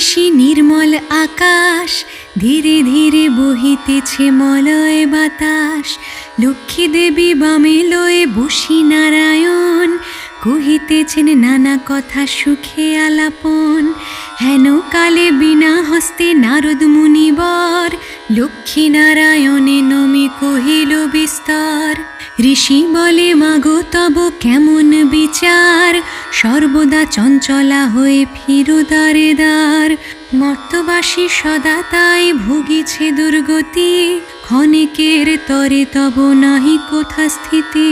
নিশি নির্মল আকাশ, ধীরে ধীরে বহিতেছে মলয় বাতাস। লক্ষ্মী দেবী বামে লয়ে বসি নারায়ণ, কহিতেছেন নানা কথা সুখে আলাপন। হেন কালে বিনা হস্তে নারদ মুনিবর, লক্ষ্মী নারায়ণে নমি কহিল বিস্তর। ঋষি বলে মাগো তব কেমন বিচার, সর্বদা চঞ্চলা হয়ে ফিরো দ্বারে দ্বার। মর্তবাসী সদা তাই ভুগিছে দুর্গতি, ক্ষণিকের তরে তব নাহি কোথা স্থিতি।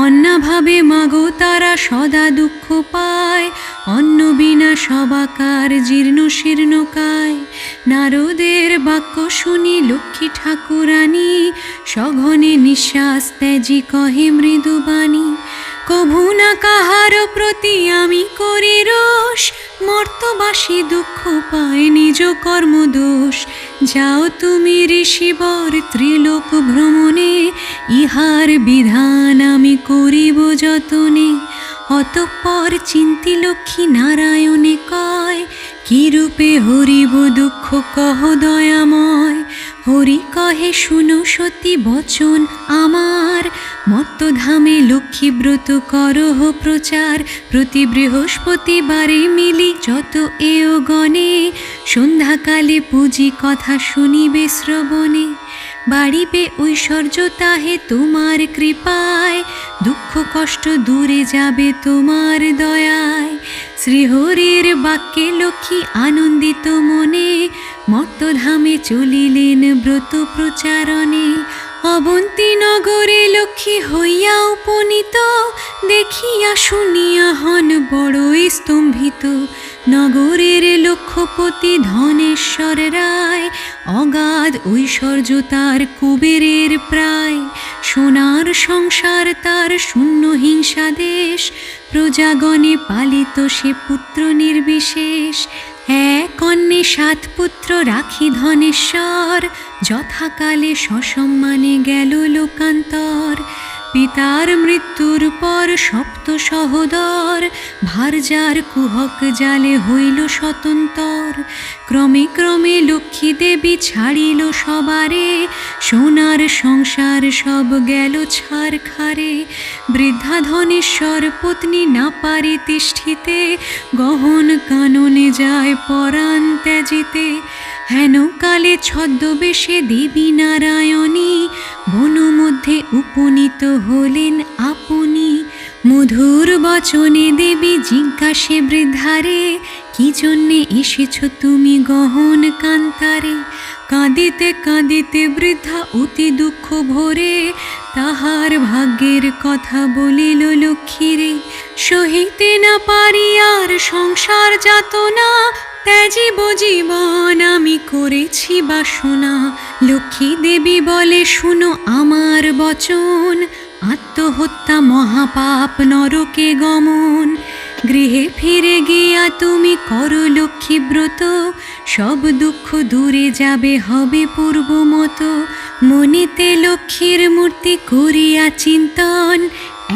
অন্নাভাবে মাগো তারা সদা দুঃখ পায়, অন্ন বিনা সবাকার জীর্ণ শীর্ণকায়। নারদের বাক্য শুনি লক্ষ্মী ঠাকুরানী, সঘনে নিঃশ্বাস ত্যাজি কহে মৃদুবাণী। কভু না কাহার প্রতি আমি করি রোষ, মর্তবাসী দুঃখ পায় নিজ কর্মদোষ। যাও তুমি ঋষিবর ত্রিলোক ভ্রমণে, ইহার বিধান আমি করিব যতনে। অতঃপর চিন্তি লক্ষ্মী নারায়ণে কয়, কি রূপে হরিব দুঃখ কহ দয়াময়। হরি কহে শুনো সতী বচন আমার, মর্তধামে লক্ষ্মী ব্রত করহ প্রচার। প্রতি বৃহস্পতিবারে মিলি যত এও গণে, সন্ধ্যাকালে পুঁজি কথা শুনিবে শ্রবণে। বাড়িবে ঐশ্বর্য তাহে তোমার কৃপায়, দুঃখ কষ্ট দূরে যাবে তোমার দয়ায়। শ্রীহরির বাক্যে লক্ষ্মী আনন্দিত মনে, মর্তধামে চলিলেন ব্রত প্রচারণে। অবন্তী নগরে লক্ষ্মী হইয়া উপনীত, দেখিয়া শুনিয়া হন বড়ই স্তম্ভিত। নগরের লক্ষ্যপতি ধনেশ্বর রায়, অগাধ ঐশ্বর্য তার কুবেরের প্রায়। সোনার সংসার তার শূন্য হিংসা দেশ, প্রজাগণে পালিত সে পুত্র নির্বিশেষ। এক অন্নে 7 পুত্র রাখি ধনেশ্বর, যথাকালে সসম্মানে গেল লোকান্তর। পিতার মৃত্যুর পর 7 সহোদর, ভারজার কুহক জালে হইল স্বতন্তর। ক্রমে ক্রমে লক্ষ্মী দেবী ছাড়িল সবারে, সোনার সংসার সব গেল ছারখারে। বৃদ্ধা ধনেশ্বর পত্নী না পারে তিষ্ঠিতে, গহন কাননে যায় পরাণ ত্যাজিতে। হেন কালে ছদ্মবেশে দেবী নারায়ণী, বন মধ্যে উপনীত হলেন আপনি। মধুর বচনে দেবী জিজ্ঞাসে বৃদ্ধারে, কি জন্যে এসেছ তুমি গহন কান্তারে। কাঁদিতে কাঁদিতে বৃদ্ধা অতি দুঃখ ভরে, তাহার ভাগ্যের কথা বলিল লক্ষ্মীরে। সহিতে না পারি আর সংসার যাতনা, ত্যাজিব জীবন আমি করেছি বাসনা। লক্ষ্মী দেবী বলে শুনো আমার বচন, আত্মহত্যা মহাপাপ নরকে গমন। গৃহে ফিরে গিয়া তুমি করো লক্ষ্মী ব্রত, সব দুঃখ দূরে যাবে হবে পূর্ব মতো। মনেতে লক্ষ্মীর মূর্তি করিয়া চিন্তন,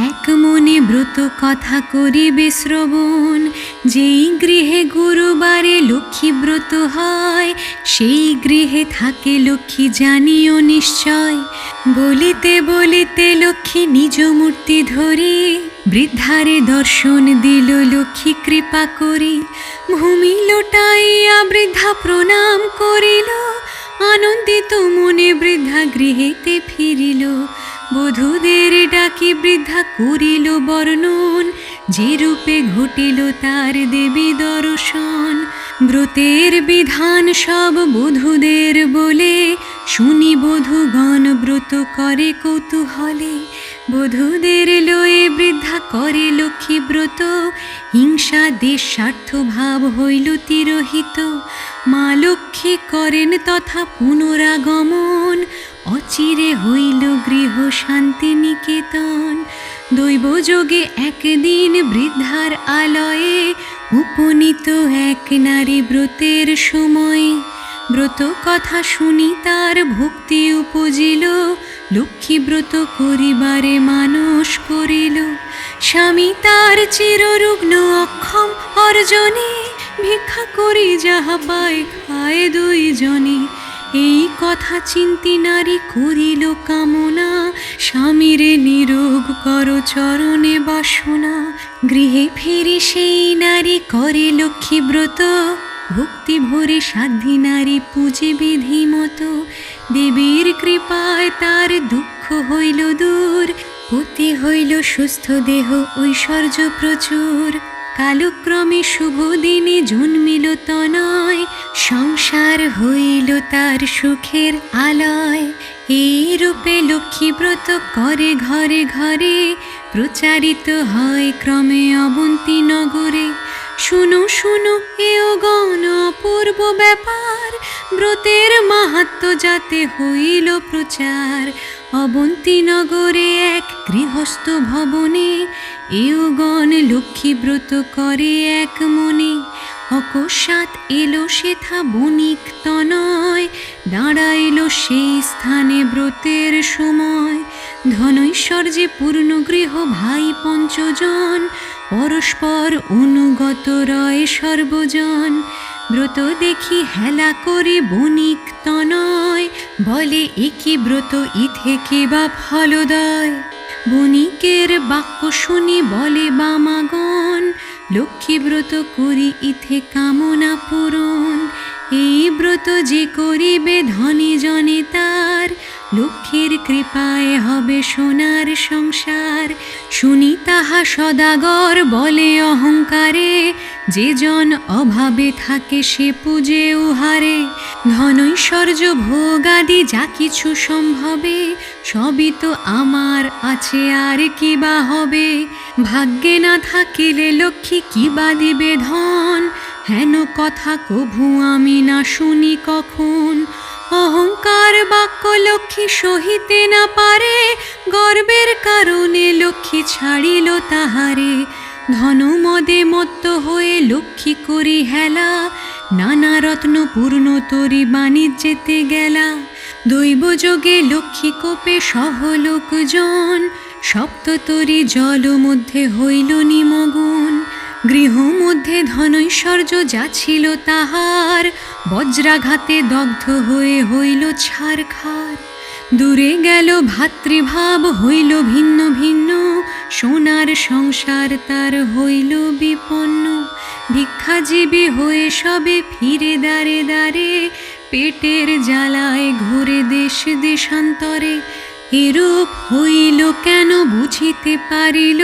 এক মনে ব্রত কথা করিবে শ্রবণ। যেই গৃহে গুরুবারে লক্ষ্মী ব্রত হয়, সেই গৃহে থাকে লক্ষ্মী জানিও নিশ্চয়। বলিতে বলিতে লক্ষ্মী নিজ মূর্তি ধরি, বৃদ্ধারে দর্শন দিল লক্ষ্মী কৃপা করি। ভূমি লোটাইয়া বৃদ্ধা প্রণাম করিল, আনন্দিত মনে বৃদ্ধা গৃহেতে ফিরিল। বধূদের ডাকি বৃদ্ধা করিল বর্ণন, যে রূপে ঘটিল তার দেবী দর্শন। ব্রতের বিধান সব বধূদের বলে, শুনি বধূগণ ব্রত করে কৌতূহলে। বধূদের লয়ে বৃদ্ধা করে লক্ষ্মী ব্রত, হিংসা দেশ স্বার্থ ভাব হইল তিরোহিত। মা লক্ষ্মী করেন তথা পুনরাগমন, অচিরে হইল গৃহ শান্তি নিকেতন। দৈবযোগে একদিন বৃদ্ধার আলয়ে, উপনীত এক নারী ব্রতের সময়ে। ব্রত কথা শুনি তার ভক্তি উপজিল, লক্ষ্মী ব্রত করিবারে মানস করিল। স্বামী তার চিররুগ্ন অক্ষম অর্জনে, ভিক্ষা করি যাহা পায় খায় দুইজনে। এই কথা চিন্তি নারী করিল কামনা, স্বামীরে নিরোগ কর চরণে বাসনা। গৃহে ফিরে সেই নারী করে লক্ষ্মী ব্রত, ভক্তি ভরে সাধ্যী নারী পূজে বিধি মতো। দেবীর কৃপায় তার দুঃখ হইল দূর, পতি হইল সুস্থ দেহ ঐশ্বর্য প্রচুর। কালক্রমে শুভ দিনে জন্মিল তনয়, সংসার হইল তার সুখের আলয়। এই রূপে লক্ষ্মী ব্রত করে ঘরে ঘরে, প্রচারিত হয় ক্রমে অবন্তী নগরে। শুনো শুনো এও গণ অপূর্ব ব্যাপার, ব্রতের মাহাত্ম্য যাতে হইল প্রচার। অবন্তী নগরে এক গৃহস্থ ভবনে, এও গণ লক্ষ্মী ব্রত করে এক মনে। অকস্মাৎ এলো সেথা বণিক তনয়, দাঁড়াইল সেই স্থানে ব্রতের সময়। ধনৈশ্বর্যে পূর্ণ গৃহ ভাই পঞ্চজন, পরস্পর অনুগত রয় সর্বজন। ব্রত দেখি হেলা করে বণিক তনয়, বলে একি ব্রত ইথেকে বা ফলদয়। বণিকের বাক্য শুনি বলে বামাগণ, লক্ষ্মী ব্রত করি ইথে কামনা পূরণ। এই ব্রত যে করিবে ধনী জনে তার, লক্ষ্মীর কৃপায় হবে সোনার সংসার। শুনি তাহা সদাগর বলে অহংকারে, যে জন অভাবে থাকে সে পূজে উহারে। ধনৈশ্বর্য ভোগাদি যা কিছু সম্ভবে, সবই তো আমার আছে আর কি বা হবে। ভাগ্যে না থাকিলে লক্ষ্মী কি বা দিবে ধন, হেন কথা কভু আমি না শুনি কখন। অহংকার বাক্য লক্ষ্মী সহিতে না পারে, গর্বের কারণে লক্ষ্মী ছাড়িল তাহারে। ধন মদে মত্ত হয়ে লক্ষ্মী করি হেলা, নানা রত্ন পূর্ণ তরি বাণিজ্যেতে গেলা। দৈব যোগে লক্ষ্মী কোপে সহ লোকজন, সপ্ততরি জল মধ্যে হইল নিমগ্ন। গৃহ মধ্যে ধনৈশ্বর্য যা ছিল তাহার, বজ্রাঘাতে দগ্ধ হয়ে হইল ছারখার। দূরে গেল ভাতৃভাব হইল ভিন্ন ভিন্ন, সোনার সংসার তার হইল বিপন্ন। ভিক্ষাজীবী হয়ে সবে ফিরে দাঁড়ে দাঁড়ে, পেটের জ্বালায় ঘুরে দেশ দেশান্তরে। এরূপ হইল কেন বুঝিতে পারিল,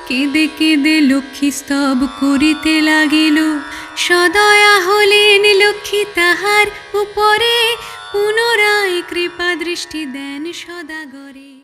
কেঁদে কেঁদে লক্ষ্মী স্তব করিতে লাগিল। সদয়া হলেন লক্ষ্মী তাহার উপরে, পুনরায় কৃপা দৃষ্টি দেন সদাগরে।